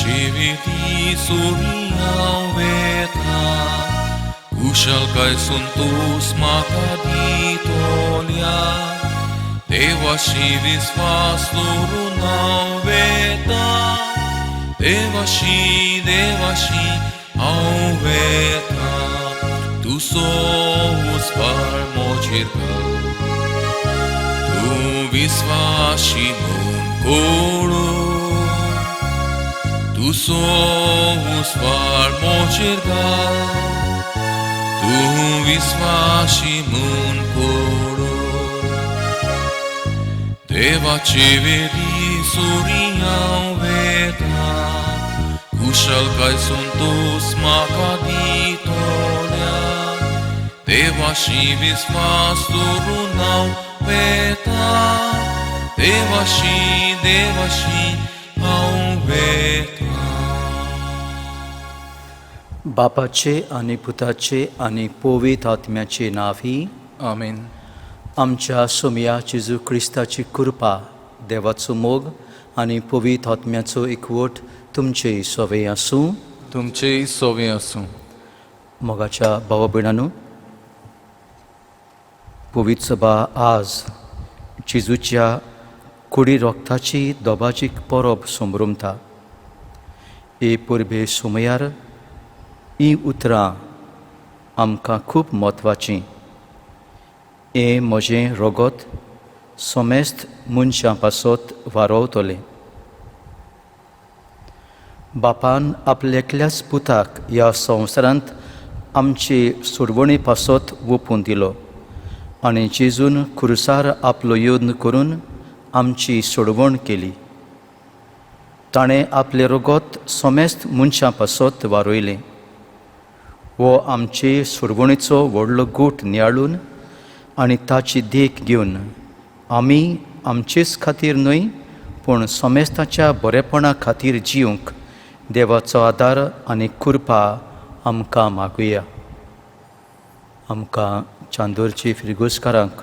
Shiviti suriau veta, kushal kai suntus makaditolia, Deva shivis vaslurunau veta, Deva shi au veta, tu sous varmocirca, tu visvashi mun koro. Tu sous varmocirca, tu visvashi mun koro. Deva civili suriau veta, kushal kai suntus makaditolia, Deva shivis vaslurunau veta, Deva shi au veta. बापाचे आणि पुताचे आणि पवित्र आत्म्याचे नावी आमेन. आमच्या सोम्या जेजू क्रिस्ताची कृपा, देवाचो मोग आणि पवित्र आत्म्याचो एकवट तुमचे सोवे आसूं. तुमचे सोवे आसूं. मोगाच्या भावा भयणांनो, पवित्र सभा आज जेजूच्या कुडी रोगताची दोबाजीक परब संभ्रमता. हे परबे सोमयार ही उतरां आमकां खूब म्हत्वाचीं. हें म्हजें रगत समेस्त मनशां पासत वारोवतलें. बापान आपल्या एकल्याच पुताक ह्या संवसारांत आमचे सोडवणे पासत ओपून दिलो आनी जेजून खुर्सार आपलो योद्न करून आमची सोडवण केली. ताणें आपलें रगत समेस्त मनशां पासत वारोयलें. वो आमचे सोडवणेचो व्हडलो गूट नियाळून आनी ताची देख घेवन आमी आमचेच खातीर न्हय पूण समेस्ताच्या बरेपणा खातीर जिवंक देवाचो आदार आनी कृपा आमकां मागुया. आमकां चांदोरची फिरगोसकारांक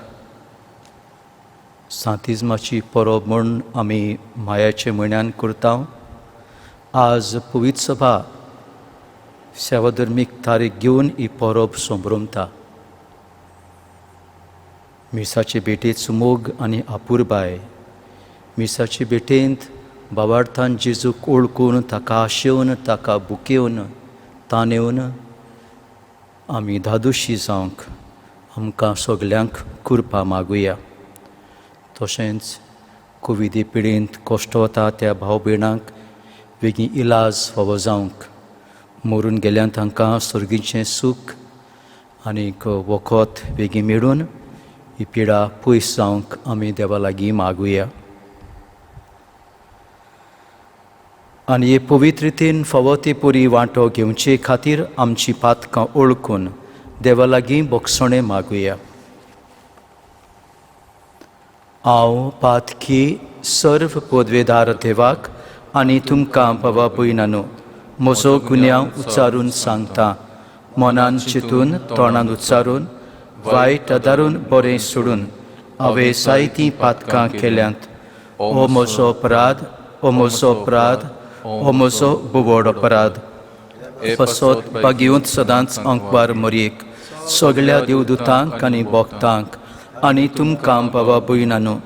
सांतिजमाची परब म्हूण आमी मायाचे म्हयन्यान करता. आज पवित्र सभा सेवाधर्मीक तारीख घेवन ही परब संभ्रमता. मिसाचे भेटेचो मोग आनी आपुरबाय. मिसाचे भेटेंत भावार्थान जेजूक ओळखून ताका आशेवन ताका बुकेवन ताणेवन आमी धादोशी जावंक आमकां सगल्यांक कृपा मागुया. तशेंच कोविडी पिडेंत कश्ट वता त्या भाव भयणांक बेगीन इलाज फावो जावंक, मरून गेल्यांत तांकां सर्गीचें सूख आनीक वखद बेगीन मेळून ही पिडा पयस जावंक आमी देवा लागीं मागुया. आनी हे पवित्र रितीन फावो ते परी वांटो घेवचे खातीर आमची पातकां ओळखून देवा लागीं बोगसणें मागुया. हांव पातकी सर्व पदवेदार देवाक आनी तुमकां भावा भयणांनो म्हजो गुन्यांव उच्चारून सांगता. मनान चिंतून तोंडान उच्चारून वायट आदारून बरें सोडून हांवें जायतीं पातकां केल्यांत. हो म्हजो अपराध, हो म्हजो अपराध, हो म्हजो बोबड अपराध. पासत बागेवंत सदांच अंकवार मरयेक सगळ्या देवदूतांक आनी भक्तांक आनी तुमकां भावा भयणांनो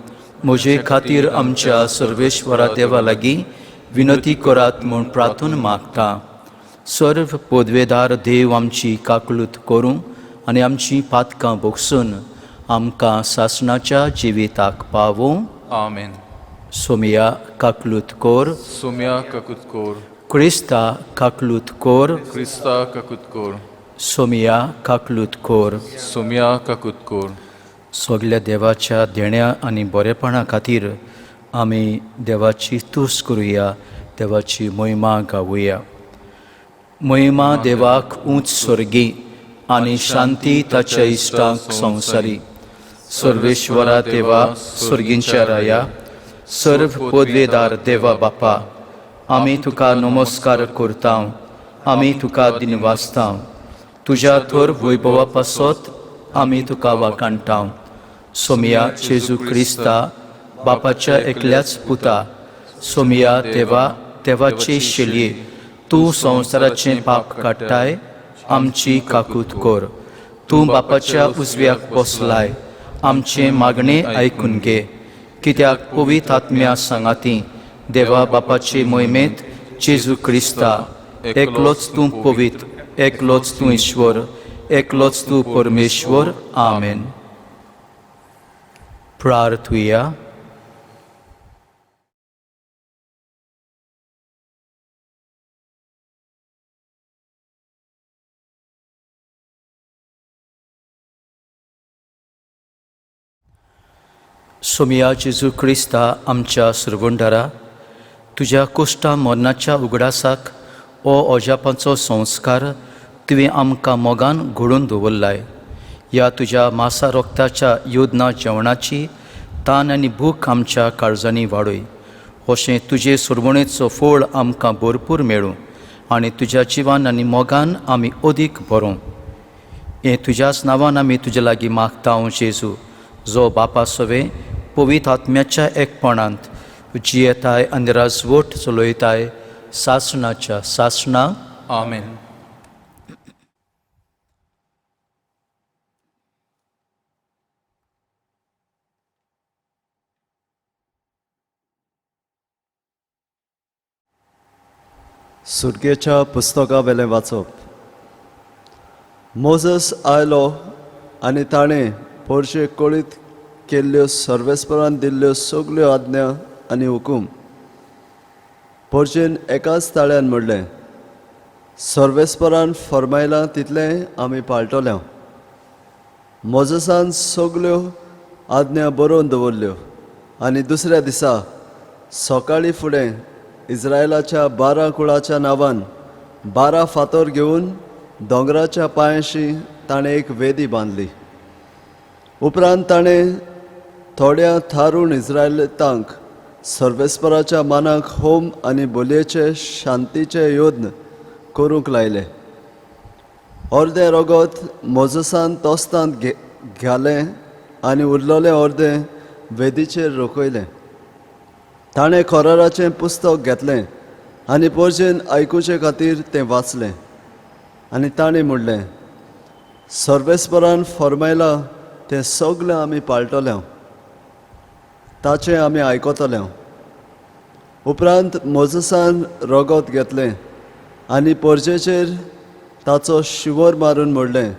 म्हजे खातीर आमच्या सर्वेश्वरा देवा लागीं विनती करात म्हूण प्रार्थना मागता. सर्व पदवेदार देव आमची काकलूत करूं आनी आमची पातकां बोगसून आमकां सासणाच्या जिविताक पावूं. आमेन. सोमया काकलूत कोर. सोम्या काकूत कोर. क्रिस्ता काकलूत कोर. क्रिस्ता काकूत कोर. सोमया काकलूत कोर. सोम्या काकूत कोर. सगल्या देवाच्या देण्या आनी बरेपणा खातीर आमी देवाची तुस करुया, देवाची महिमा गावुया. महिमा देवाक उंच स्वर्गी आनी शांती ताच्या इश्टांक संवसारी. सर्वेश्वरा देवा स्वर्गींच्या राया, सर्व पदवेदार देवा बापा, आमी तुका नमस्कार करता, आमी तुका दिनवासता. तुज्या थोर वैभवा पासत आमी तुका वाखाणटा. सोमया जेजू क्रिस्ता बापाच्या एकल्याच पुता, सोमया देवा देवाचे शेलये तूं संवसाराचें पाप काडटाय आमची काकूत कोर. तूं बापाच्या उजव्याक बसलाय आमचें मागणें आयकून घे. कित्याक पवित्र आत्म्या सांगाती देवा बापाचे मोहिमेंत जेजू क्रिस्ता एकलोच तूं पवित्र, एकलोच तूं ईश्वर, एकलोच तूं परमेश्वर. आमेन. प्रार्थुया. सोमिया जेजू क्रिस्ता आमच्या सुरवंडारा, तुज्या कोश्टा मरणाच्या उगडासाक हो अजापाचो संस्कार तुवें आमकां मोगान घडोवन दवरलाय. ह्या तुज्या मासा रोगताच्या योजना जेवणाची तान आनी भूक आमच्या काळजांनी वाडय. अशें तुजे सुरवणेचो फळ आमकां भरपूर मेळूं आनी तुज्या जिवान आनी मोगान आमी अदीक बरों. हें तुज्याच नांवान आमी तुजे लागीं मागता जेजू, जो बापा सवे पवित्र आत्म्याच्या एकपणांत जियेताय आनी राजवट चलयताय सासणाच्या सासणा. आमेन. सुटकेच्या पुस्तका वेलें वाचप. मोजस आयलो आनी ताणें पोरशे कळीत केल्ल्यो सर्वेस्परान दिल्ल्यो सगल्यो आज्ञा आनी हुकूम पोरशेन एकाच ताळ्यान म्हणलें. सर्वेस्परान फरमायलां तितलें आमी पाळटल्यो. मोजसान सगल्यो आज्ञा बरोवन दवरल्यो आनी दुसऱ्या दिसा सकाळीं फुडें इस्रायलाच्या 12 कुळाच्या नांवान 12 फातर घेवन दोंगराच्या पांयशी ताणें एक वेदी बांदली. उपरांत ताणें थोड्या थारून इस्रायलितांक सर्वेस्पराच्या मानाक होम आनी बोलयेचे शांतीचे योद्न करूंक लायले. अर्दें रगत मोजसान तोस्तांत घालें आनी उरलोलें अर्दें वेदीचेर रोखयलें. ताणें खोराराचें पुस्तक घेतलें आनी पोरशेन आयकुचे खातीर तें वाचलें. आनी ताणें म्हणलें, सर्वेस्परान फरमायलां तें सगलें आमी पाळटल्यो, ताचें आमी आयकतल्यो. उपरांत मोजसान रगत घेतलें आनी पोरजेचेर ताचो शिवर मारून म्हणलें,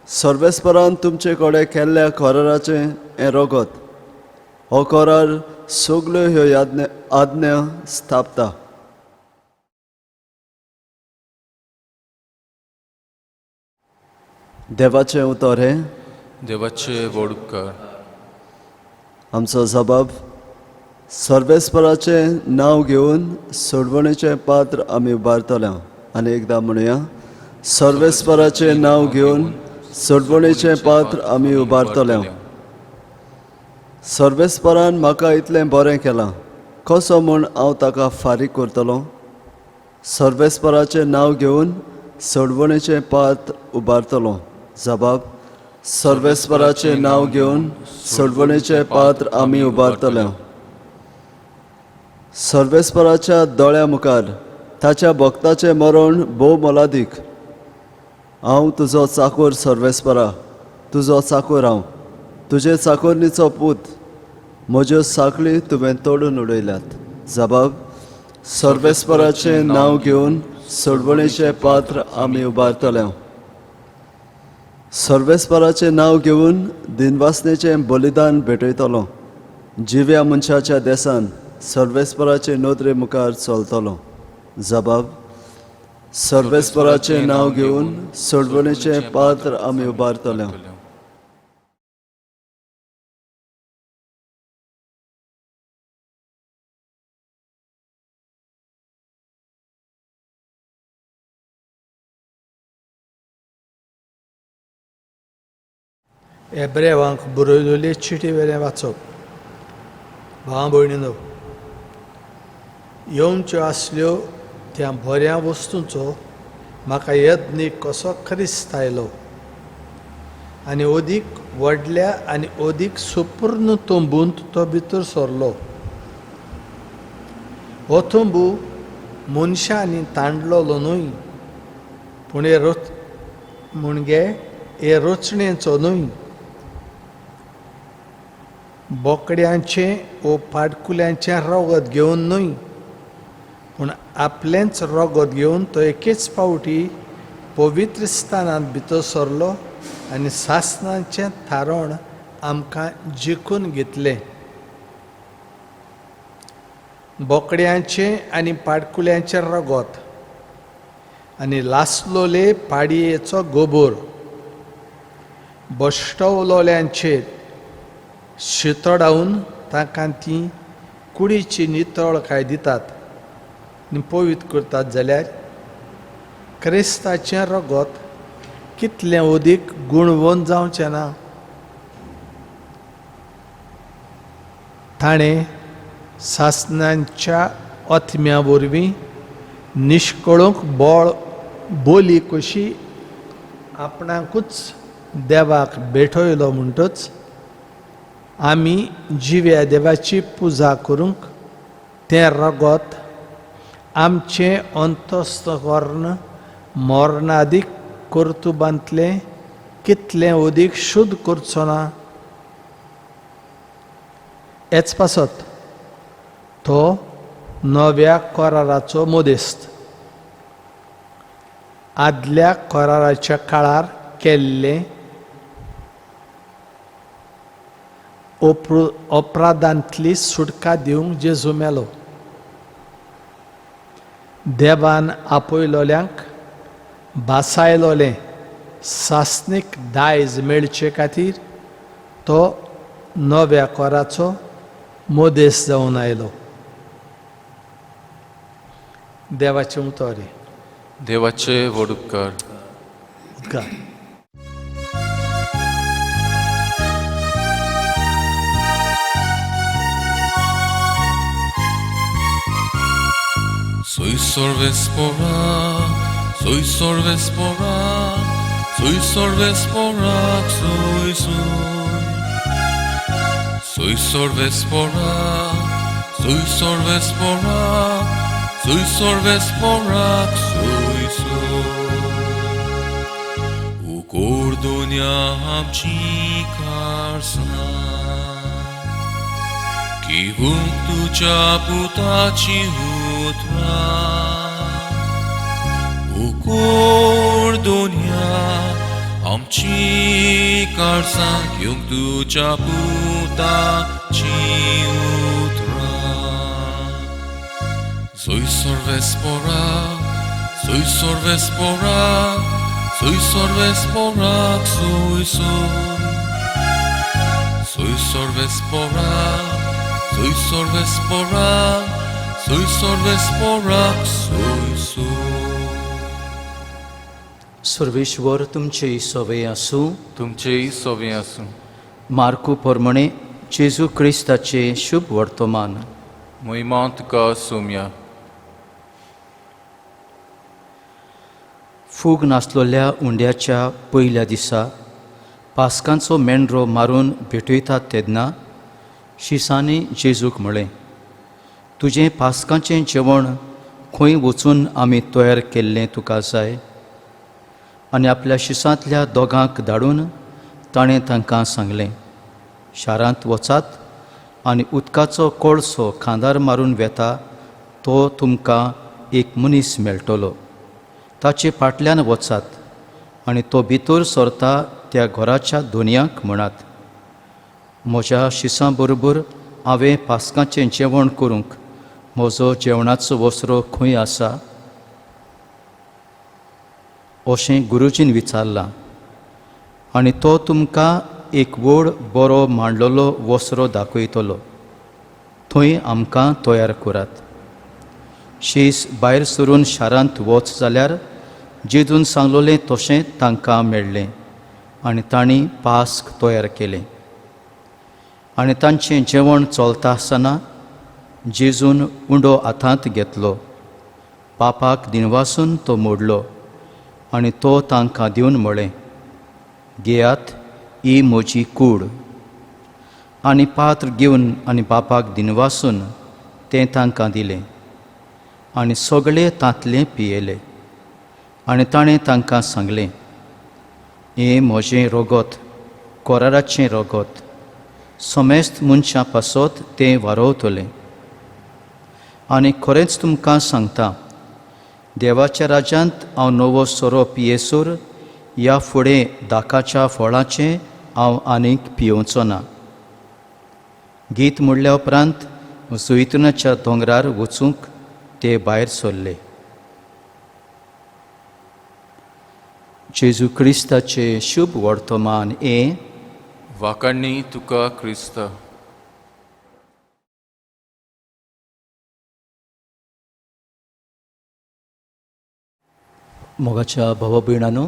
सर्वेस्परान तुमचे कडेन केल्ल्या खोराराचें हें रगत. हो खोरार सगल्यो ह्यो आज्ञा स्थापता. देवाचें उतर हें. देवाचे व्हड उपकार. आमचो जबाब. सर्वेस्पराचें नांव घेवन सोडवणेचें पात्र आमी उबारतले. आनी एकदां म्हणुया, सर्वेस्पराचें नांव घेवन सोडवणेचें पात्र आमी उबारतले. सर्वेस्परान म्हाका इतलें बरें केलां, कसो म्हूण हांव ताका फारीक करतलों. सर्वेस्पराचें नांव घेवन सोडवणेचें पात्र उबारतलों. जबाब. सर्वेस्पराचें नांव घेवन सोडवणेचें पात्र आमी उबारतले. सर्वेस्पराच्या दोळ्या मुखार ताच्या भक्ताचें मरण भोव मोलादीक. हांव तुजो चाकर सर्वेस्परा, तुजो चाकर हांव, तुजे चाकोरणीचो पूत. म्हज्यो साखळी तुवें तोडून उडयल्यात. जबाब. सर्वेस्पराचें नांव घेवन सोडवणेचें पात्र आमी उबारतले. सर्वेस्पराचें नांव घेवन दिनवासनेचें बलिदान भेटयतलो. जिव्या मनशाच्या देसान सर्वेस्पराचे नोदरे मुखार चलतलो. जबाब. सर्वेस्पराचें नांव घेवन सोडवणेचें पात्र आमी उबारतले. हेब्रेवांक बरयलेली चिटी वेलें वाचप. भाव भयणीनो, येवच्यो आसल्यो त्या बऱ्या वस्तूंचो म्हाका यत्न कसो ख्रिस्त आयलो आनी अदीक व्हडल्या आनी अदीक सुपूर्ण तंबूंत तो भितर सरलो. हो तंबू मनशांनी तांडलोलो न्हय, पूण हे रचणेचो न्हय. बोकड्यांचे वो पाडकुल्यांचे रगत घेवन न्हय, पूण आपलेंच रगत घेवन तो एकेच फावटी पवित्र स्थानांत भितर सरलो आनी सासणाचें थारोण आमकां जिखून घेतलें. बोकड्यांचें आनी पाडकुल्यांचें रगत आनी लासलोले पाडयेचो गोबोर बश्टवलोल्यांचेर शितोडावन तांकां ती कुडीची नितळकाय दितात आनी पवित्र करतात, जाल्यार क्रिस्ताचें रगत कितलें अदीक गुणवंत जावचें ना. ताणें सासणांच्या ओथम्या वरवीं निश्कळूंक बोली कशी आपणाकूच देवाक भेटयलो म्हणटच आमी जिव्या देवाची पुजा करूंक तें रगत आमचें अंतस्तकर्ण मोरणादीक कर्तुबांतलें कितलें अदीक शुद्ध करचो ना. हेच पासत तो नव्या कराराचो मोदेस्त. आदल्या कराराच्या काळार केल्लें अपराधांतली सुटका दिवंक जेजू मेलो. देवान आपयलोल्यांक भासायलोलें सासणीक दायज मेळचे खातीर तो नव्या कराराचो मोदेस्त जावन आयलो. देवाचें उतोरे. देवाचे व्हड उपकार. उद्गार. Soy sorvespora, soy sorvespora, soy sorvespora, soy soy. Soy sorvespora, soy sorvespora, soy sorvespora, soy soy. U cordonia amci carsa, ki hum tuja putaci utra. U cordonia amci carsa, ki hum tuja putaci utra. Soy sorvespora, soy sorvespora, soy sorvespora, soy soy. Soy sorvespora, soy sorvespora, soy sorvespora, soy soy. Sarveshwar तुमचे सवे आसूं. तुमचेय सोबे आसूं. मार्कू प्रमाणे जेजू क्रिस्ताचे शुभ वर्तमान. महिमा तुका सोम्या. फूग नासलोल्या उंड्याच्या पयल्या दिसा पास्कांचो मेंढरो मारून भेटयतात तेन्ना शिसांनी जेजूक म्हळें, तुजें पास्कांचें जेवण खंय वचून आमी तयार केल्लें तुका जाय? आनी आपल्या शिसांतल्या दोगांक धाडून ताणें तांकां सांगलें, शारांत वचात आनी उदकाचो कोळसो खांदार मारून वेता तो तुमकां एक मनीस मेळटलो. ताचे फाटल्यान वचात आनी तो भितर सरता त्या घराच्या दोनयांक म्हणात, म्हज्या शिसां बरोबर हांवें पास्काचें जेवण करूंक म्हजो जेवणाचो वसरो खंय आसा? अशें गुरुजीन विचारलां. आनी तो तुमकां एक व्हड बरो मांडलेलो वसरो दाखयतलो. थंय आमकां तयार करात. शीस भायर सरून शारांत वच जाल्यार जेजून सांगलोलें तशें तांकां मेळ्ळें आनी तांणी पास्क तयार केलें. आनी तांचें जेवण चलता आसतना जेजून उंडो हातांत घेतलो, पापाक दिनवासून तो मोडलो आनी तो तांकां दिवन म्हळें, घेयात, ही म्हजी कूड. आनी पात्र घेवन आनी बापाक दिनवासून तें तांकां दिलें. आनी सगळे तांतले पियेले. आनी ताणें तांकां सांगलें, हें म्हजें रगत, कोराराचें रगत, समेस्त मनशां पासत तें वारोवतलें. आनी खरेंच तुमकां सांगता, देवाच्या राज्यांत हांव नवो सोरो पियेसूर ह्या फुडें दाकाच्या फळाचें हांव आनीक पियोवचो ना. गीत म्हणल्या उपरांत जैतुनाच्या दोंगरार वचूंक ते भायर सरले. जेजू क्रिस्ताचे शुभ वर्तमान हें वाकाडणी तुका क्रिस्त. मोगाच्या भावा भयणांनो,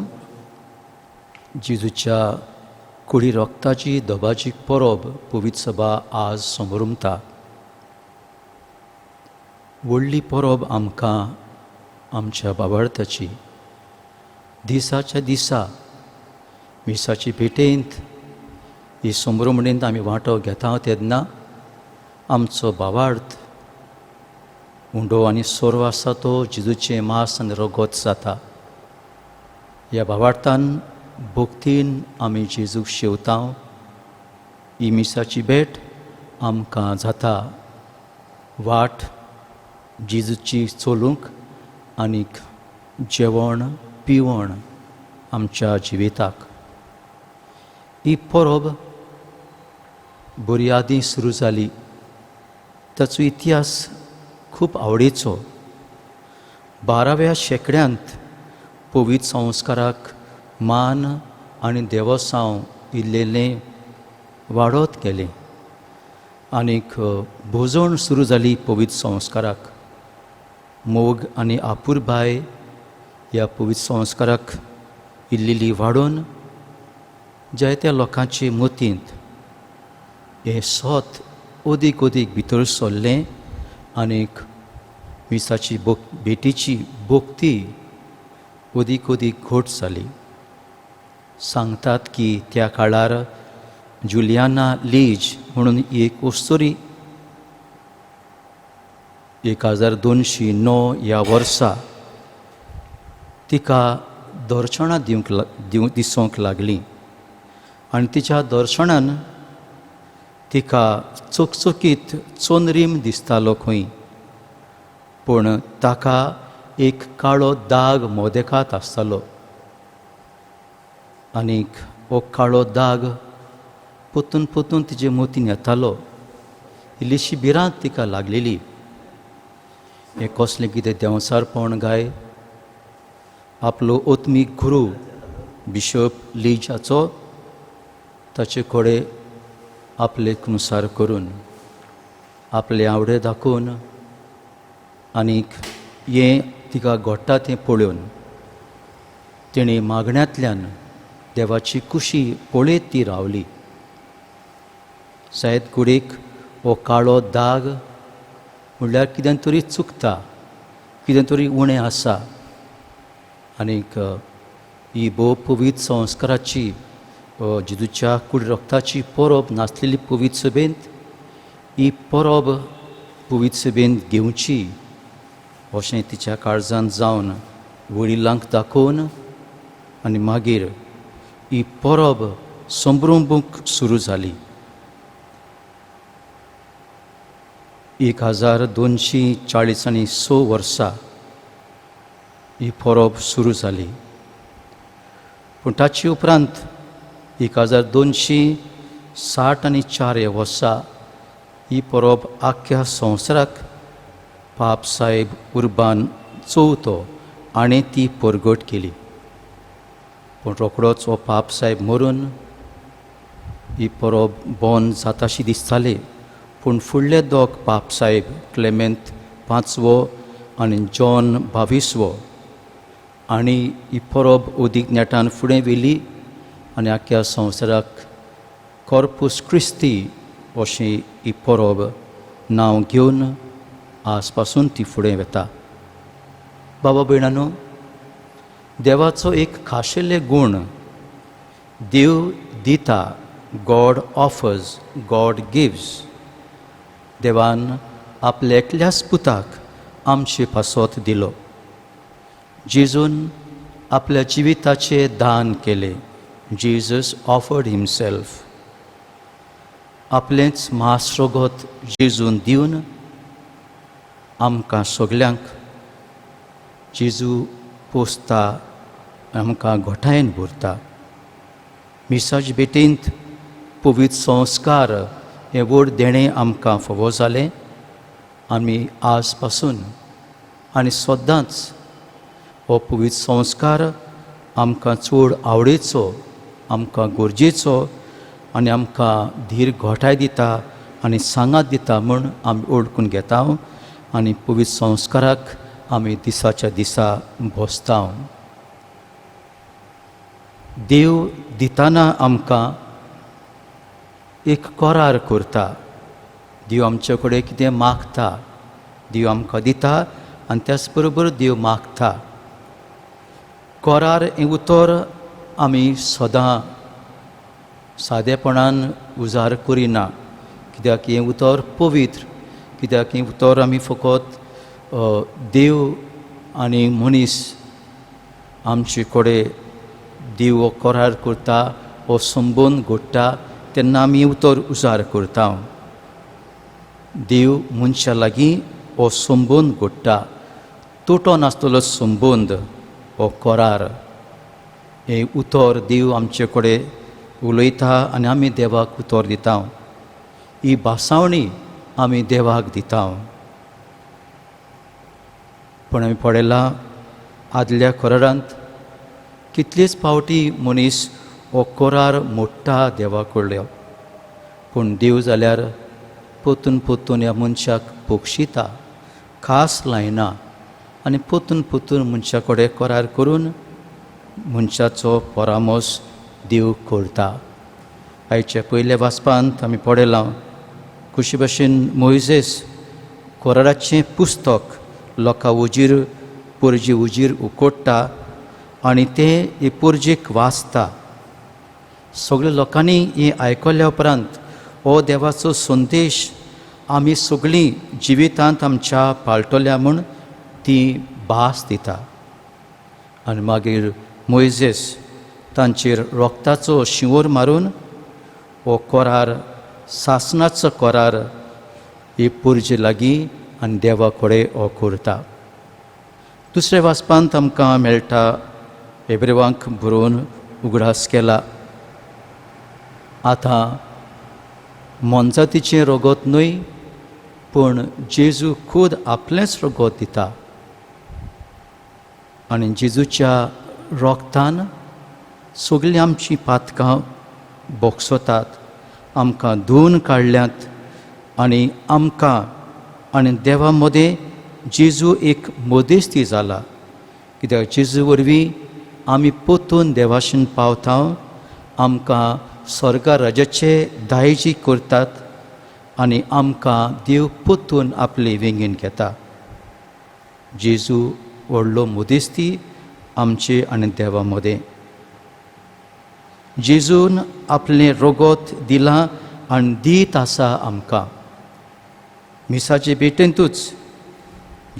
जेजूच्या कुडी रोगताची दोबाची परब पवित्र सभा आज समारंभता. व्हडली परब आमकां आमच्या बाबार्थाची. दिसाच्या दिसा मिसाची भेटेंत ही समारंभेंत आमी वांटो घेता तेन्ना आमचो भावार्थ उंडो आनी सोरो आसा तो जेजूचें मांस आनी रगत जाता. ह्या भावार्थान भक्तीन आमी जेजूक शेवता. ही मिसाची भेट आमकां जाता वाट जेजूची चलूंक आनीक जेवण पिवण आमच्या जिविताक. ही परब बरी आदीं सुरू जाली. ताचो इतिहास खूब आवडीचो. 12व्या शेंकड्यांत पवित्र संस्काराक मान आनी देवसांव इल्लेलें वाडत गेलें. आनीक भोजवण सुरू जाली पवित्र संस्काराक. मोग आनी आपुरबाय ह्या पवित्र संस्काराक इल्लेली वाडून जायत्या लोकांचे मतींत हें सोत ओदीक ओदीक भितर सरलें. आनीक मिसाची भेटीची भोक्ती ओदीक ओदीक घट जाली. सांगतात की त्या काळार जुलियाना लीज म्हणून एक ओस्तोरी 1209 ह्या वर्सा तिका दर्शनां दिसूंक लागलीं. आनी तिच्या दर्शनान तिका चकचकीत चोनरीम दिसतालो खंय. पूण ताका एक काळो दाग मोदेकांत आसतालो. आनीक हो काळो दाग पोतून पोतून तिचे मतीन येतालो. इल्लीशी भिरांत तिका लागलेली. हें कसलें कितें देंवसारपण गाय. आपलो ओत्मीक गुरू बिशप लीजाचो ताचे कडेन आपले कुसार करून आपले आवडे दाखोवन आनीक हें तिका घडटा तें पळोवन तिणें मागण्यांतल्यान देवाची कुशी पळयत ती रावली. शायद कुडीक हो काळो दाग म्हणल्यार कितें तरी चुकता, कितें तरी उणें आसा. आनीक ही भोव पवित्र संस्काराची जेजूच्या कुडी रोगताची परब नासलेली पवित्र सभेंत ही परब पवित्र सभेंत घेवची अशें तिच्या काळजांत जावन वडिलांक दाखोवन आनी मागीर ही परब संभ्रमूंक सुरू जाली. 1246 वर्सां ही परब सुरू जाली. पूण ताचे उपरांत 1264 ह्या वर्सा ही परब आख्ख्या संवसाराक पाप साहेब उर्बान चवथो हाणें ती परगट केली. पूण रोखडोच हो पाप साहेब मरून ही परब बंद जाताशी दिसताली. पूण फुडले दोग पाप साहेब क्लेमेंत पांचवो आनी जॉन 22वो आनी ही परब ओदीक नेटान फुडें व्हेली आनी आख्ख्या संवसाराक कॉर्पूस क्रिस्ती अशी ही परब नांव घेवन आज पासून ती फुडें वता. बाबा भयणांनो, देवाचो एक खाशेले गूण देव दिता. God offers, God gives. देवान आपल्या एकल्याच पुताक आमचे पासत दिलो. जेजून आपल्या जिविताचे दान केले. Jesus offered himself. आपलेंच मासरोगोत जेजून दिवन आमकां सगल्यांक जेजू पोसता, आमकां घोटायेन भरता. मिसाचे भेटेंत पवित्र संस्कार हे व्हड देणें आमकां फावो जालें. आमी आज पासून आनी सदांच हो पवित्र संस्कार आमकां चड आवडीचो, आमकां गरजेचो आनी आमकां धीर घोटाय दिता आनी सांगात दिता म्हूण आमी ओळखून घेता आनी पवित्र संस्काराक आमी दिसाच्या दिसा बसता. देव दितना आमकां एक करार करता. देव आमचे कडेन कितें मागता, देव आमकां दिता आनी त्याच बरोबर देव मागता. करार हें उतर आमी सदां सादेपणान उजार करिना, कित्याक हें उतर पवित्र, कित्याक हें उतर आमी फकत देव आनी मनीस आमचे कडेन देव हो करार करता, हो संबंद घडटा तेन्ना आमी उतर उजार करता. देव मनशा लागीं हो संबंद घडटा. तुटो नासतलो संबंद हो करार. हे उतर देव आमचे कडेन उलयता आनी आमी देवाक उतर दिता. ही भासावणी आमी देवाक दिता. पूण आमी पळयलां आदल्या करारांत कितलेच फावटी मनीस हो करार मोडटा देवा कडलो. पूण देव जाल्यार पोतून पोतून ह्या मनशाक पोक्षिता, खास लायना आनी पोतून पोतून मनशा कडेन करार करून मनशाचो परामोस देव करता. आयच्या पयल्या वाचपांत आमी पळयलां कशे भाशेन मोइजेस कराराचें पुस्तक लोकां उजीर पुर्जे उजीर उकोडटा आनी तें हे पुर्जेक वाचता. सगळ्या लोकांनी हें आयकल्या उपरांत हो देवाचो संदेश आमी सगळीं जिवितांत आमच्या पाळटल्या म्हूण ती भास दिता. आनी मागीर मोइजेस तांचेर रोगताचो शिंवर मारून हो करार, सासणाचो करार हे पुर्जे लागीं आनी देवा कडेन हो करता. दुसऱ्या वाचपांत आमकां मेळटा हेब्रेवांक बरोवन उगडास केला. आतां मोनजातीचें रगत न्हय पूण जेजू खूद आपलेंच रगत दिता आनी जेजूच्या रोगतान सगळीं आमचीं पातकां बोगसोतात, आमकां धुवन काडल्यांत आनी आमकां आनी देवा मदें जेजू एक मध्यस्थी जाला. कित्याक जेजू वरवीं आमी पोतून देवाशीन पावता, आमकां स्वर्गा राजाचे दायजी करतात आनी आमकां देव पोतून आपले वेंगेन घेता. जेजू व्हडलो मध्यस्थी आमचे आनी देवा मदें. जेजून आपलें रगत दिलां आनी दीत आसा आमकां. मिसाचे भेटेंतूच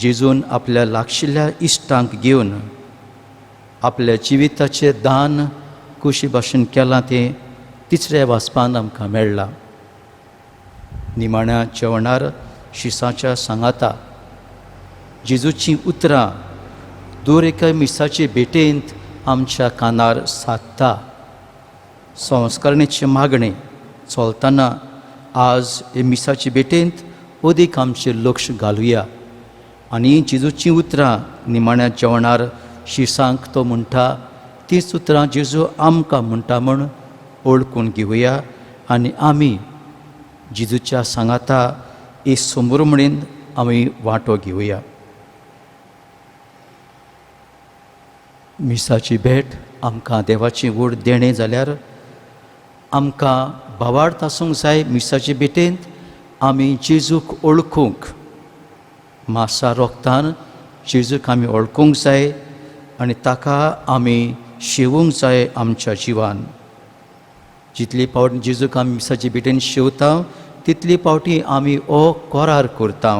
जेजून आपल्या लागशिल्ल्या इश्टांक घेवन आपल्या जिविताचें दान कशे भाशेन केलां तें तिसऱ्या वाचपान आमकां मेळ्ळां. निमाण्या जेवणार शिसाच्या सांगाता जेजूचीं उतरां दर एका मिसाचे भेटेंत आमच्या कानार सादता. संस्करणेचे मागणें चलतना आज हे मिसाचे भेटेंत अदीक आमचें लक्ष घालुया आनी जेजूचीं उतरां निमाण्या जेवणार शिसांक तो म्हणटा तींच उतरां जेजू आमकां म्हणटा म्हूण ओळखून घेवया आनी आमी जेजूच्या सांगाता हे समोर म्हणून आमी वांटो घेवया. मिसाची भेट आमकां देवाची व्हड देणें जाल्यार आमकां भावार्थ आसूंक जाय. मिसाचे भेटेंत आमी जेजूक ओळखूंक, मासा रोगतान जेजूक आमी ओळखूंक जाय आनी ताका आमी शेवूंक जाय आमच्या जिवान. जितली फावट जेजूक आमी मिसाचे भेटेन शेवता तितली फावटी आमी हो करार करता.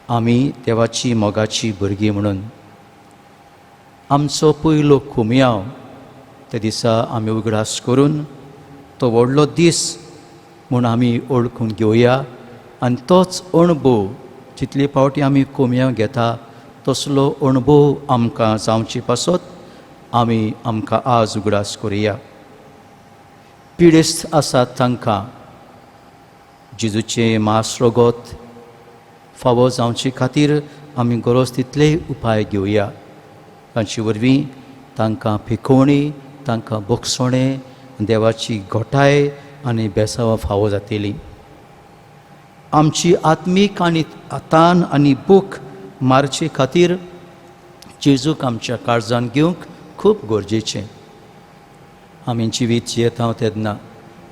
आमी देवाची मोगाची भुरगीं म्हणून आमचो पयलो कुमयांव त्या दिसा आमी उगडास करून तो व्हडलो दीस म्हूण आमी ओळखून घेवया आनी तोच अणभव जितले फावटी आमी कुमयांव घेता तसलो अणभव आमकां जावचे पासत आमकां आज उगडास करुया. पिडेस्त आसात तांकां जेजूचें मांस रगत फावो जावचे खातीर आमी गरज तितलेय उपाय घेवया. तांचे वरवीं तांकां पिकोवणी, तांकां बोगसोणें, देवाची घोटाय आनी बेसावां फावो जातलीं. आमची आत्मीक आनी तान आनी भूख मारचे खातीर जेजूक आमच्या काळजान घेवंक खूब गरजेचें. आमी जिवीत जियेता तेन्ना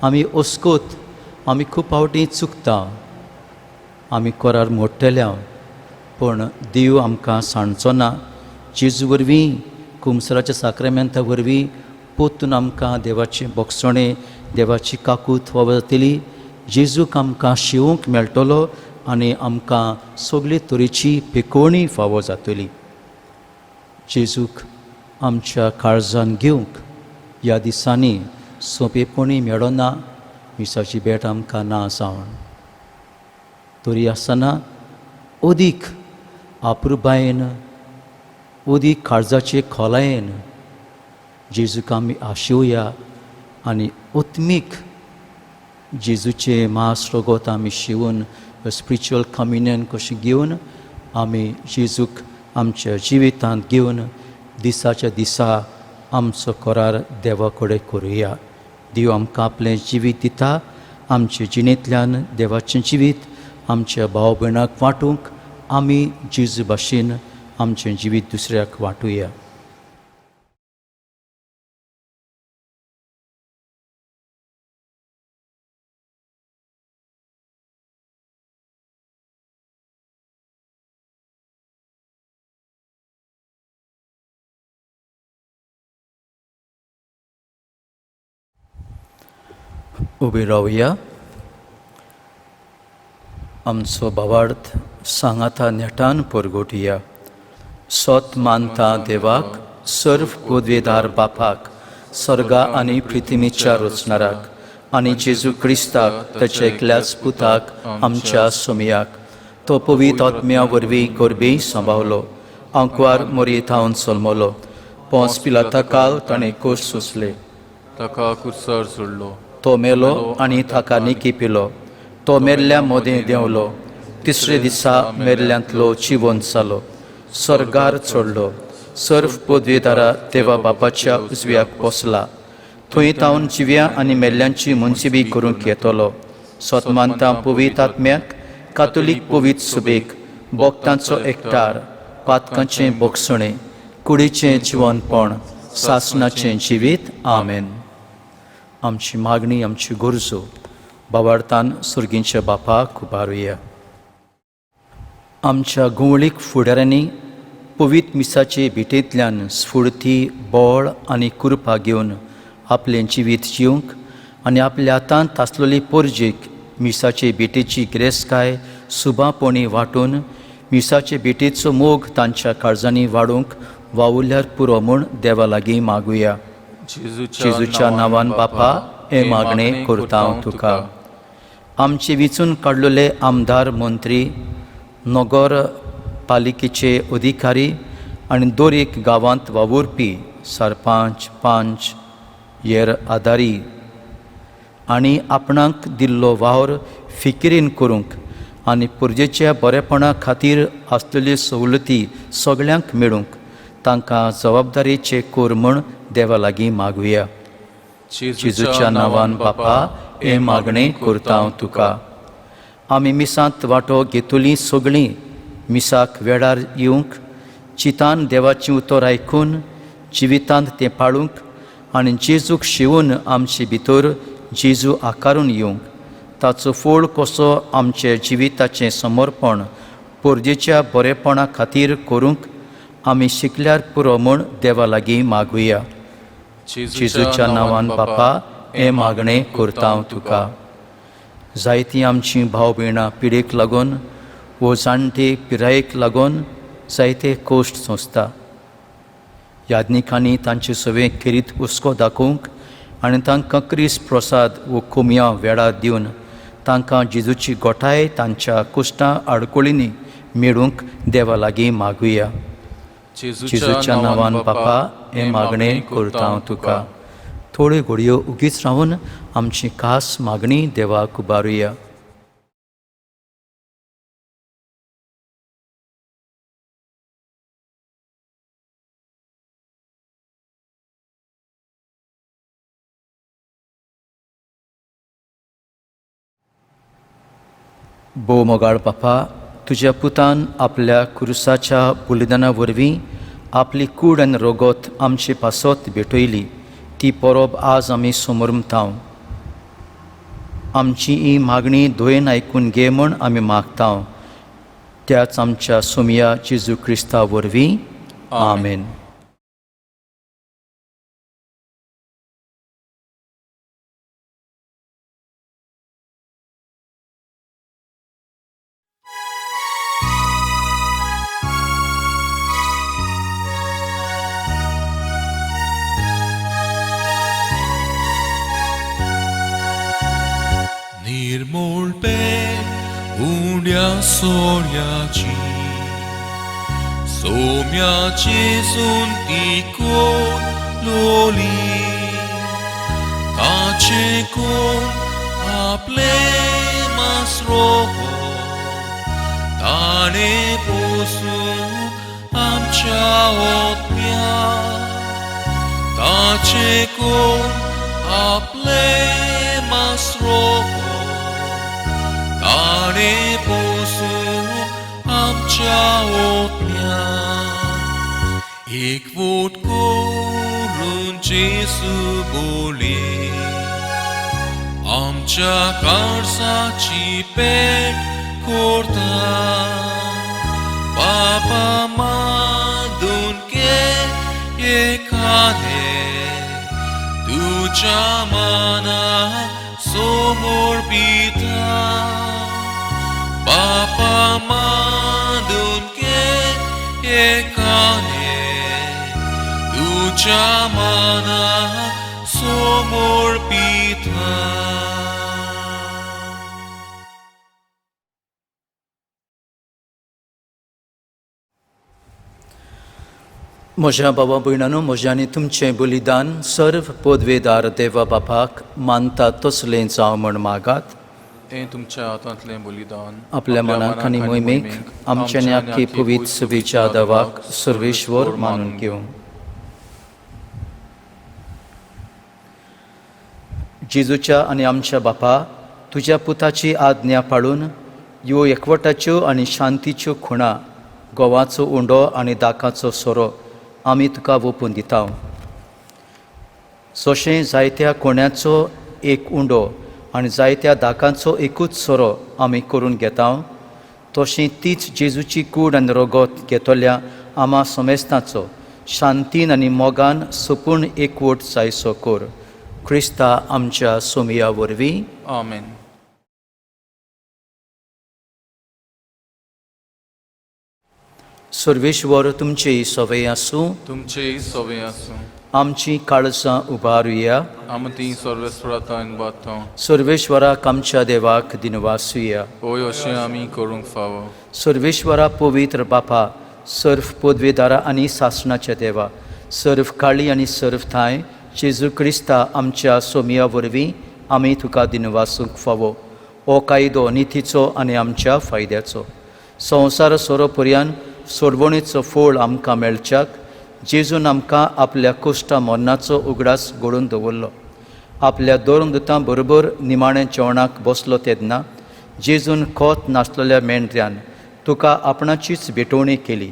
आमी ओस्कोत आमी खूब फावटी चुकता, आमी कोरार मोडटल्या, पूण देव आमकां सांडचो ना. जेजू वरवीं कुमसराच्या साक्रामेंता वरवीं पोतून आमकां देवाचें बोगसोणें, देवाची काकूट फावो जातली. जेजूक आमकां शिवूंक मेळटलो आनी आमकां सगळे तरेची पिकोवणी फावो जातली. जेजूक आमच्या काळजान घेवंक ह्या दिसांनी सोंपेपणी मेळना, मिसाची भेट आमकां ना जावन. तरी आसतना अदीक आपुरबायेन, अदीक काळजाचे खोलायेन जेजूक आमी आशिवया आनी आत्मीक जेजूचें मांस रगत आमी शिवून स्पिरिच्युअल कम्युनियन कशें घेवन आमी जेजूक आमच्या जिवितांत घेवन दिसाच्या दिसा आमचो कोरार देवा कडेन करुया. देव आमकां आपलें जिवीत दिता. आमच्या जिणेंतल्यान देवाचें जिवीत आमच्या भाव भयणाक वांटूंक आमी जेजू भाशेन आमचें जिवीत दुसऱ्याक वांटुया. उबे रावया. आमचो भावार्थ सांगाता नेटान परगोटया. सोत मानता देवाक, सर्व पदवेदार बापाक, स्वर्गा आनी पृथ्वीच्या रचणाराक आनी जेजू क्रिस्ताक ताच्या एकल्याच पुताक आमच्या सोमयाक तो पवित्र आत्म्या वरवीं गोरबेय सांबाळलो, आंकवार मोरयेतावन जल्मलो, पोंस पिलाता काल ताणें कोश सोंसले, ताका कुर्सार सोडलो, तो मेलो आनी ताका निकी पिलो, तो मेल्ल्या मोदें देंवलो, तिसरे दिसा मेल्ल्यांतलो जिवंत जालो, स्वर्गार चडलो, सर्व पदवेदारा देवा बापाच्या उजव्याक पोसला, थंय तावन जिव्या आनी मेल्ल्यांची मुन्सिबी करूंक येतलो. सोतमानता पवित्र आत्म्याक, कातोलीक पवित्र सुबेक, भोगतांचो एकठार, पातकांचें बोगसणें, कुडीचें जिवनपण, सासणाचें जिवीत. आमेन. आमची मागणी, आमची गरजो भावार्थान सुर्गींच्या बापाक उबारुया. आमच्या गुंवळीक फुडाऱ्यांनी पवित्र मिसाचे भेटेंतल्यान स्फूर्ती, बोळ आनी कृपा घेवन आपलें जिवीत जिवंक आनी आपल्या हातांत आसलेली पोरजेक मिसाचे भेटेची गिरेस्तकाय सुबापणी वांटून मिसाचे भेटेचो मोग तांच्या काळजांनी वाडूंक वावुरल्यार पुरो म्हूण देवा लागीं मागुया. जेजूच्या नांवान बापा, हे मागणें करता हांव तुका. आमचे वेंचून काडलेले आमदार, मंत्री, नगर पालिकेचे अधिकारी आनी दर एक गांवांत वावुरपी सरपंच, पंच, हेर आदारी आनी आपणाक दिल्लो वावर फिकिरीन करूंक आनी पुर्जेच्या बरेपणा खातीर आसलेल्यो सवलती सगळ्यांक मेळूंक तांकां जबाबदारेचे कोर म्हूण देवा लागीं मागुया. जेजूच्या नांवान बापा, हे मागणें करता हांव तुका. आमी मिसांत वांटो घेतलीं सगळीं मिसाक वेळार येवंक, चितान देवाचें उतर आयकून जिवितांत तें पाळूंक आनी जेजूक शिवून आमचे भितर जेजू आकारून येवंक, ताचो फळ कसो आमचे जिविताचें समर्पण पोरजेच्या बरेपणा खातीर करूंक आमी शिकल्यार पुरो म्हूण देवा लागीं मागुया. जेजूच्या नांवान बापा, हे मागणें करता हांव तुका. जायतीं आमचीं भाव भयणां पिडेक लागून वो जाणटे पिरायेक लागून जायते कोश्ट सोंसता. याज्ञिकांनी तांचे सवे खेरीत हुस्को दाखोवंक आनी तांकां क्रिस्त प्रसाद वो कोमया वेळा दिवन तांकां जेजूची गोठाय तांच्या कुश्टां आडकोळींनी मेळूंक देवा लागीं मागुया. जेजूच्या नांवान बापा हें मागणें करता हांव तुका. थोड्यो घडयो उगीच रावन आमची खास मागणी देवाक उबारुया. भोव मोगाळ बापा, तुज्या पुतान आपल्या क्रुसाच्या बलिदाना वरवीं आपली कूड आनी रोगोत आमचे पासत भेटयली. ती परब आज आमी समोरमताव. आमची ही मागणी दोयेन आयकून घे म्हण आमी मागताव. त्याच आमच्या सोमया जेजू क्रिस्ता वरवीं. आमेन. निर्मूळपेट उंड्या सोर्याची सोम्याची सून इकोन लोली ताचे कोण आपले मासरो ताणे पोसू आमच्या ओतम्या ताचे कोण आपले मासरो ताणे पोसू आमच्या ओतम्या एकवोट करून जेसू बोले आमच्या काळजाची पेट करता बापा मादून के एकाने तुझ्या मना समोर पिता बापा मादून के एकाने तुझ्या मना समोर पिता. म्हज्या भावा भयणांनो, म्हजें आनी तुमचें बलिदान सर्व पदवेदार देवा बापाक मानता तसलें जावं म्हण मागात. हें तुमच्या हातांतलें बलिदान आपल्या मनाक आनी मोहिमेक आमच्या न्याके पवित्र सभेच्या देवाक सर्वेश्वर मानून घेवं. जेजूच्या आनी आमच्या बापा, तुज्या पुताची आज्ञा पाळून ह्यो एकवटाच्यो आनी शांतीच्यो खुणा, गोवाचो उंडो आनी दाकाचो सोरो आमी तुका ओपून दिता. जशें जायत्या कोण्याचो एक उंडो आनी जायत्या दाकांचो एकूच सोरो आमी करून घेता, तशी तीच जेजूची कूड आनी रोगोत घेतल्या आमा समेस्तांचो शांतीन आनी मोगान सपूर्ण एकवट जायसो कोर. क्रिस्ता आमच्या सोमया वरवीं. आमेन. सर्वेश्वर तुमचेय सवय आसूं. तुमचेय सवय आसूं. आमची काळजां उबारुया. आमी ती सर्वेस्वरातान बातो. सर्वेश्वराक आमच्या देवाक दिनवासुया. होय अशें आमी करूंक फावो. सर्वेश्वरा पवित्र बापा, सर्व पदवेदारा आनी सासणाच्या देवा, सर्व काळी आनी सर्व थाय जेजू क्रिस्ता आमच्या सोमया वरवीं आमी तुका दिनवासूंक फावो. हो कायदो नितीचो आनी आमच्या फायद्याचो. संवसार सोरो पर्यंत सोडवणेचो फळ आमकां मेळच्याक जेजून आमकां आपल्या कोश्टा मरणाचो उगडास घडोवन दवरलो. आपल्या दोन दुतां बरोबर निमाणें जेवणाक बसलो तेन्ना जेजून खोत नासलेल्या मेंढऱ्यान तुका आपणाचीच भेटवणी केली.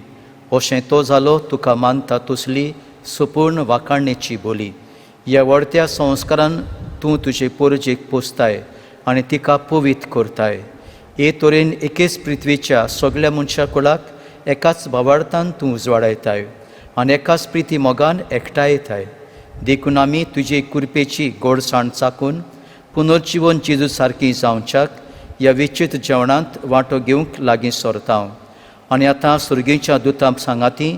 अशें तो जालो तुका मानता तसली संपूर्ण वाखाणणेची बोली. ह्या व्हडत्या संस्कारान तूं तुजे पोरजेक पोसताय आनी तिका पवित्र करताय. हे तरेन एकेच पृथ्वीच्या सगळ्या मनशा कुळाक एकाच भावार्थान तूं उजवाडायताय आनी एकाच प्रिती मोगान एकठांय येताय. देखून आमी तुजे कुरपेची गोडसाण चाकून पुनर्जीवन जेजू सारकी जावच्याक ह्या विचित्र जेवणांत वांटो घेवंक लागीं सरता हांव. आनी आतां सुर्गेच्या दुतां सांगाती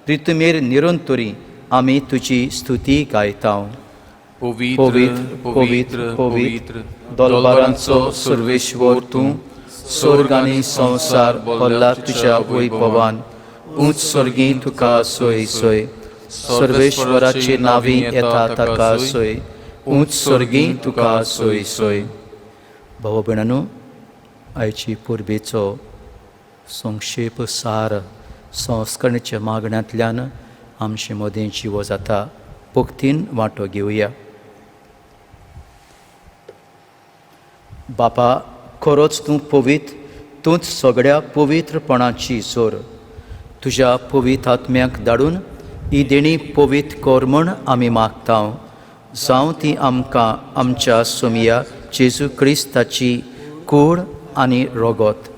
रितुमेर निरंतरी आमी तुजी स्तुती गायता. पवित्र पवित्र, पवित्र पवित्र, पवित्र दोलबारांचो सर्वेश्वर तूं, स्वर्ग आनी संवसार भरला तुज्या वैभवान. उंच सर्गी तुका सोय सोय, सर्वेश्वराची नांवी येता ताका सोय. उंच सर्गी तुका सोय सोय. भाव भयणांनो, आयची पुर्बेचो संक्षेप सार संस्करणेच्या मागण्यांतल्यान आमचे मदें जिवो जाता. पोक्तीन वांटो घेवया. बापा, खरोच तूं पवित्र, तूंच सगळ्या पवित्रपणाची जोर. तुज्या पवित्र आत्म्याक धाडून ही देणी पवित्र कर म्हूण आमी मागता. जावं ती आमकां आमच्या सोमिया जेजू क्रिस्ताची कूड आनी रोगोत.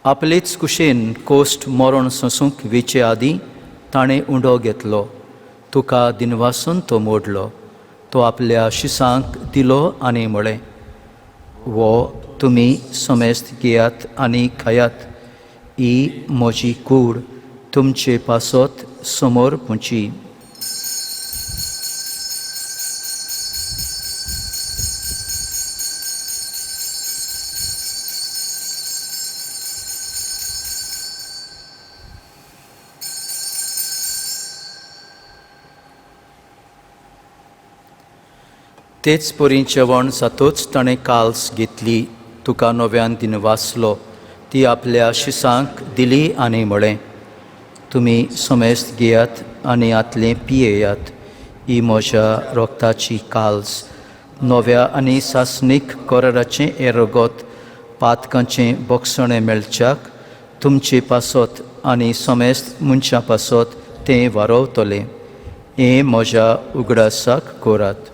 आपलेच कुशेन कोश्ट मरण सोंसूंक वेचे आदीं ताणें उंडो घेतलो. तुका दिनवासून तो मोडलो. तो आपल्या शिसांक दिलो आनी म्हळें, वो तुमी समेस्त घेयात आनी खायात. ही म्हजी कूड तुमचे पासत समोर पुंची. तेच परी जेवण जातूच ताणें काल्स घेतली. तुका नव्यान दिन वाचलो. ती आपल्या शिसांक दिली आनी म्हळें, तुमी समेस्त घेयात आनी आतलें पियेयात. ही म्हज्या रोगताची काल्स, नव्या आनी सासणीक कराराचें हें रगत पातकांचें बोगसणें मेळच्याक तुमचे पासत आनी समेस्त मनशां पासत तें वारवतलें. हें म्हज्या उगडासाक करात.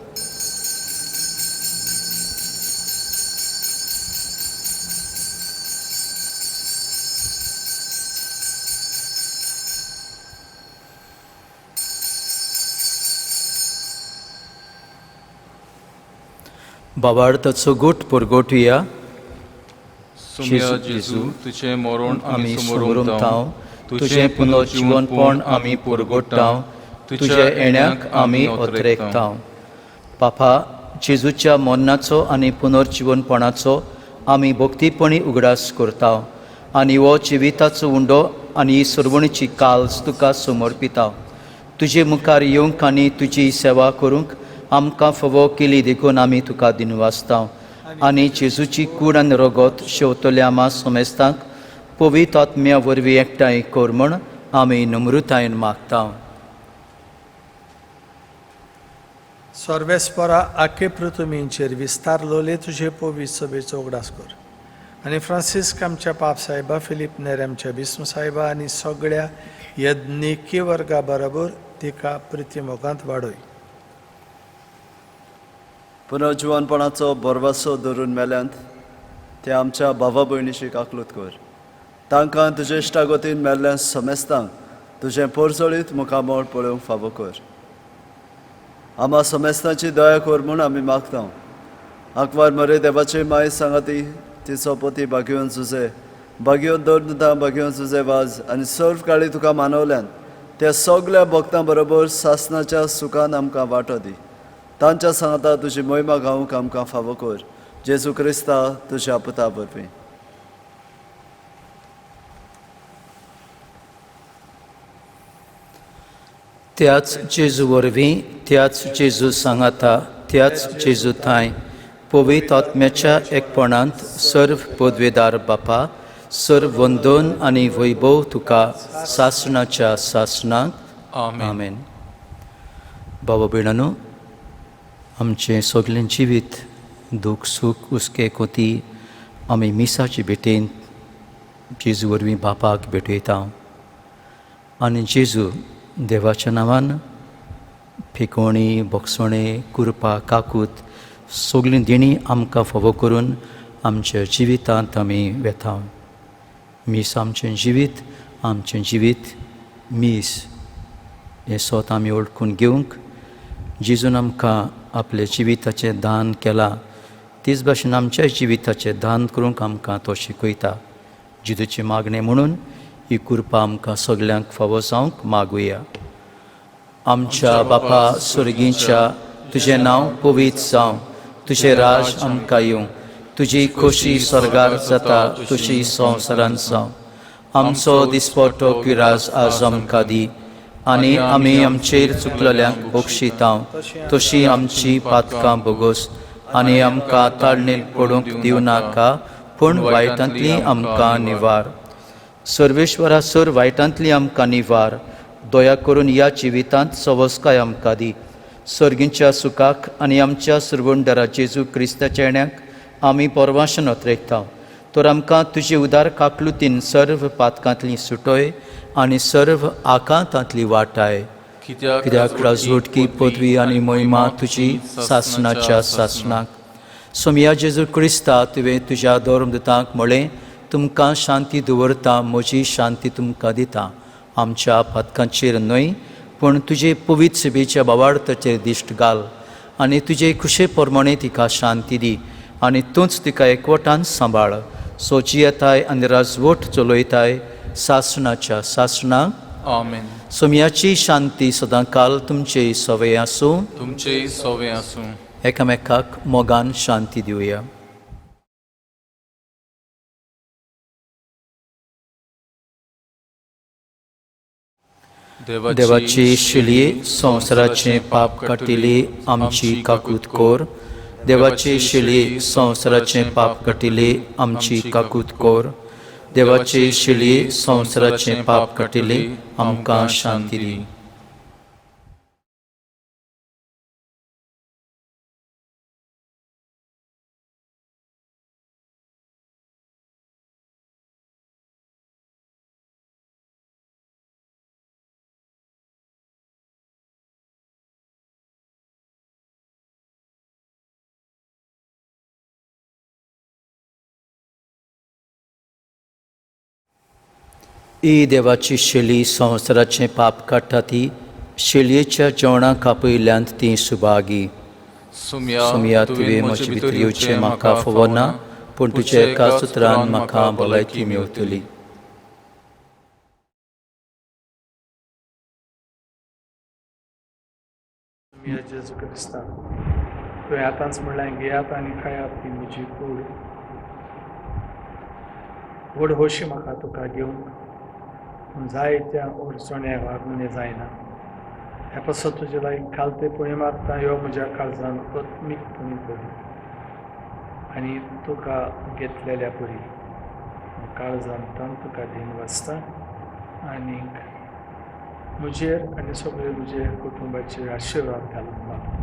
बाबार्थाचो गोट परगोटुया. सुम्या जेजू, तुझें मरण आमी आमी समोरून समोरून तुजें पुनर्जीवनपण आमी परगोट्टाव. तुज्या येण्याक आमी ओतरेकताव. पापा, जेजूच्या मरणाचो आनी पुनर्जीवनपणाचो आमी भक्तीपणी उगडास करताव. आनी हो जिविताचो उंडो आनी सरवणीची काल्स तुका समर्पिताव. तुजे मुखार येवंक आनी तुजी सेवा करूंक आमकां फोव केली देखून आमी तुका दिनवासताव. आनी जेजूची कूड आनी रगत शेवतल्या आमा समेस्तांक पवित्र आत्म्या वरवीं एकठांय कर म्हूण आमी नम्रतायेन मागताव. सर्वेस्परा आखे पृथ्वींचेर विस्तारलोले तुजे पवित्र सभेचो उगडास कर. आनी फ्रांसिस्क आमच्या पाप साहेबा, फिलीप नेर आमच्या बिस्म साहेबा आनी सगळ्या यज्ञिकी वर्गा बरोबर तिका प्रितीमोगांत वाडय. पुनर्जीवनपणाचो बरवासो धरून मेल्यांत ते आमच्या भावा भयणीशीक आकलूत कर. तांकां तुजे इश्टागोतीन मेल्ल्या समेस्तांक तुजें पोरजोळीत मुखामोळ पळोवंक फावो कर. आमा समेस्तांची दया कर म्हूण आमी मागता. आंकवार मरे देवाचे माय सांगाती तिचो पोती भाग्योन झुजे, भाग्योन दोन भाग्योन झुजे वाज आनी सर्व काळी तुका मानवल्यान त्या सगळ्या भक्तां बरोबर सासणाच्या सुखान आमकां वांटो दी. तांच्या सांगता तुजी मोहिमा गावूंक आमकां फावो कर. जेजू क्रिस्ता तुज्या पुता वरवीं. त्याच जेजू वरवीं, त्याच जेजू सांगाता, त्याच जेजू थाय पवित्र आत्म्याच्या एकपणांत सर्व पदवेदार बापा, सर्व वंदन आनी वैभव तुका सासणाच्या सासणाक. आमेन. आमेन. बाबा भयणांनो, आमचें सगळें जिवीत दूख सूख उस्के कोती आमी मिसाची भेटेन जेजू वरवीं बापाक भेटयता. आनी जेजू देवाच्या नांवान फेकोणी, बोगसणें, कुरपा, काकूत सगळीं देणी आमकां फावो करून आमच्या जिवितांत आमी वेता. मीस आमचें जिवीत मीस हें सोत आमी ओळखून घेवंक जेजून आमकां आपल्या जिविताचें दान केलां तीच भाशेन आमच्या जिविताचें दान करूंक आमकां तो शिकयता. जिजूची मागणी म्हणून ही कृपा आमकां सगल्यांक फावो जावंक मागुया. आमच्या बापा सुर्गीच्या तुजें नांव पवित्र जावं, तुजें राज आमकां येवं, तुजी खोशी स्वर्गार जाता तशी संवसारांत जावं. आमचो दिसपट्टो पिराज आज आमकां दी आनी आमी आमचेर चुकलेल्यांक बक्षितांव तशी आमची पातकां बोगोस आनी आमकां ताळणेक पडूंक दिवं नाका पूण वायटांतली आमकां निवार. सर्वेश्वरा सर वायटांतली आमकां निवार. दया करून ह्या जिवितांत सवस्काय आमकां दी. सर्गीच्या सुखाक आनी आमच्या सुरवंडरा जेजू क्रिस्ताच्या येण्याक आमी परवाशन ओतरेकता. तर आमकां तुजे उदार काकलुतीन सर्व पातकांतली सुटोय आनी सर्व आकांतांतली वाटाय. कित्याक राजवटकी पदवी आनी महिमा तुजी सासणाच्या सासणाक. सोम्या जेजू क्रिस्ता तुवें तुज्या धर्मदूतांक म्हळें, तुमकां शांती दवरता, म्हजी शांती तुमकां दिता. आमच्या पातकांचेर न्हय पूण तुजे पवित्र सभेच्या बावार्थाचेर दिश्ट घाल आनी तुजे खुशे प्रमाणे तिका शांती दी आनी तूंच तिका एकवटान सांबाळ. सोची येताय आनी राजवट चलयताय सासणाच्या सासणाक. आमेन. सोम्याची शांती सदां काल तुमचे सवय आसूं. तुमचे सवय आसूं. एकामेकाक मोगान शांती दिवया. देवाची शिलये संवसाराचे पाप काटिले आमची काकूत कोर. देवाचे शिलये संवसाराचे पाप काटिले आमची काकूत कोर. देवाचे शिलये संवसाराचे पाप काटिले आमकां शांती दी. ही देवाची शेली संवसाराचे पाप काडटा ती शेलयेच्या जेवणाक आपयल्यांत ती सुभागी. सुमया तुवें म्हजे भितर येवचें म्हाका फोव ना पूण तुज्या एका सुत्रान म्हाका भलायकी मेवतली. जेजू क्रिस्ता तुवें आतांच म्हणलें, घेयात आनी खायात ती म्हजी कूड. व्हड खोशी म्हाका तुका घेवंक, पूण जायत्या अडचण्या वागून जायना. हे पासत तुजे लागीं घालतेपणी मारता, ह्यो म्हज्या काळजान आत्मीकपणी पडी आनी तुका घेतलेल्या परी काळजांतान तुका दिन वाचता आनीक म्हजेर आनी सगळे म्हजे कुटुंबाचेर आशिर्वाद घालून मागता.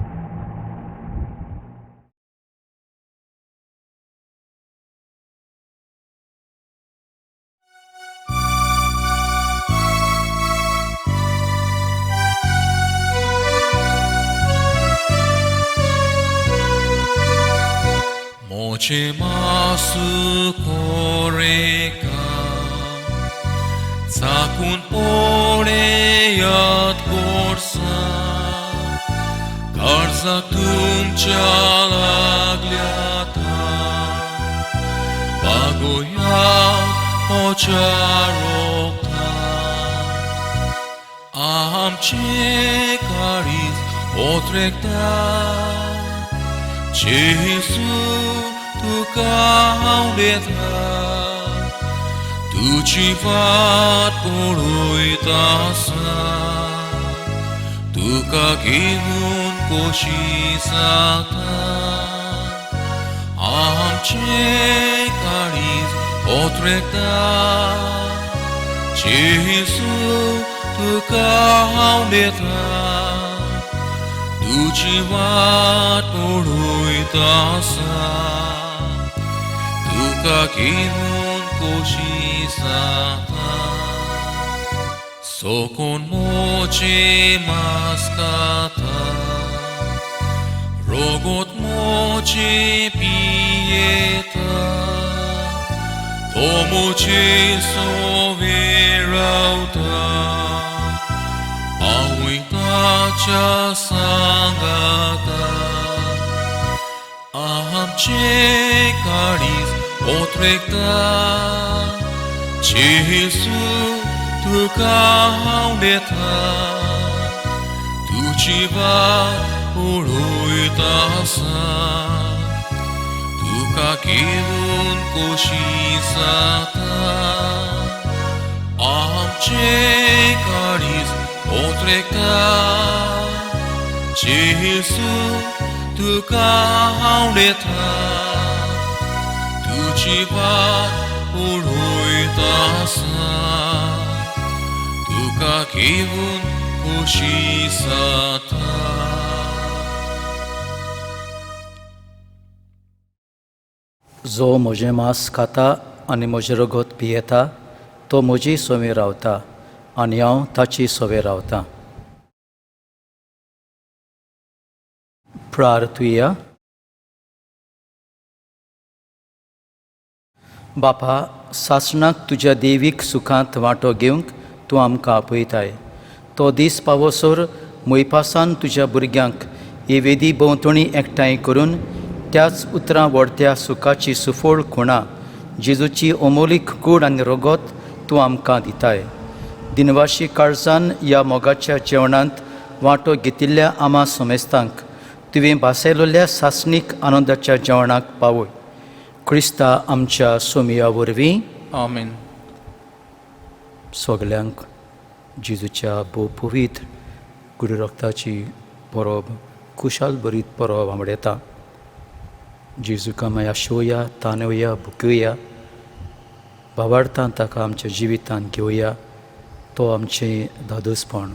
Moche masu koreka Sakun oreyat korsa Karsa tumcha lagliata Bagoya ocharokta Amche karis otrekta Jesus tuka hauleta tuci vat poroitasa tuka kimun koshisata amche karis otrekta Jesus tuka hauleta tuci vat poroitasa tuka kimun koshisata sokon moche maskata rogot moche pieta to moche soverauta auita तुझ्या सांगाता आमचे काळीज ओतरेकता जेसू तुका हांव देता तुझी वाट उडयता तुका घेवन खोशी जाता आमचे काळीज ओतरेकता जेसू तुका हांव देता तुझी वाट उडयता तुका घेवन खोशी जाता जो म्हजें मांस खाता आनी म्हजें रगत पियेता तो म्हजी सोवे रावता आनी हांव ताची सोवे रावतां. प्रार्थुया. बापा, सासणाक तुज्या देवीक सुखांत वांटो घेवंक तूं आमकां आपयताय. तो दीस पावसोर मोयपासान तुज्या भुरग्यांक हे वेदी भोंवतणी एकठांय करून त्याच उतरां व्हडत्या सुखाची सुफोळ खुणां जेजूची अमोलीक कूड आनी रगत तूं आमकां दिताय. दिनवाशी काळजान ह्या मोगाच्या जेवणांत वांटो घेतिल्ल्या आमा समेस्तांक तुवें भासयलोल्या सासणीक आनंदाच्या जेवणाक पावय. क्रिस्ता आमच्या सोमया वरवीं. आमेन. सगल्यांक जेजूच्या भोव पवित्र गुरुरक्ताची परब खुशाल बरीत परब आवडटा. जेजूका माया शोया, तानवया, भुकया, भावार्थान ताका आमच्या जिवितांत घेवया. तो आमचें धादोसपण.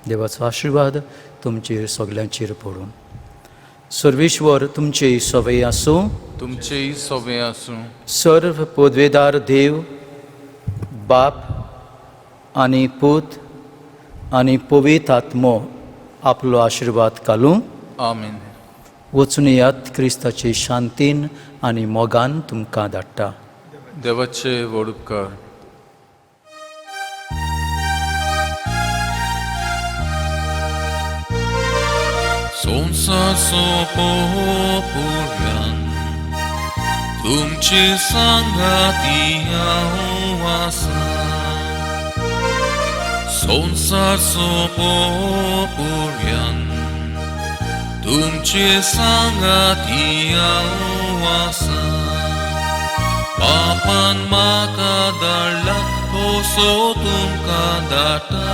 देवाचो आशिर्वाद तुमचेर सगल्यांचेर पडून. सर्वेश्वर तुमचे सवय आसूं. तुमचेय सोबे आसूं. सर्व पदवेदार देव बाप आनी पूत आनी पवित्र आत्मो आपलो आशिर्वाद घालूं. आमेन. वचून येयात. क्रिस्ताचे शांतीन आनी मोगान तुमकां धाडटा. देवाचे व्हड उपकार. संसार सोंपोपर्यंत तुमचे सांगाती हांव आसां. संसार सोंपोपर्यंत तुमचे सांगाती हांव आसां. पापान म्हाका धाडला तसो तुमकां धाडटा.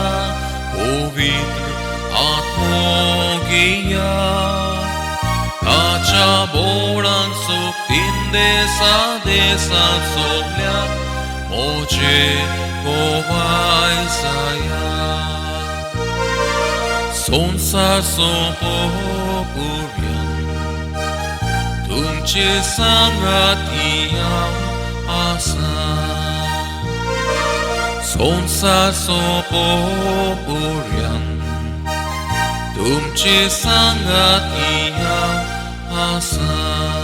पवित्र आत्मो घेया ताच्या बोडान सोबतीन देसान सोगल्या मोचे कोवाय जाया. संसार सोंपोपर्यंत तुमचे सांगाती हांव आसां. संसार सोंपोपर्यंत तुमचे सांगाती हांव आसां.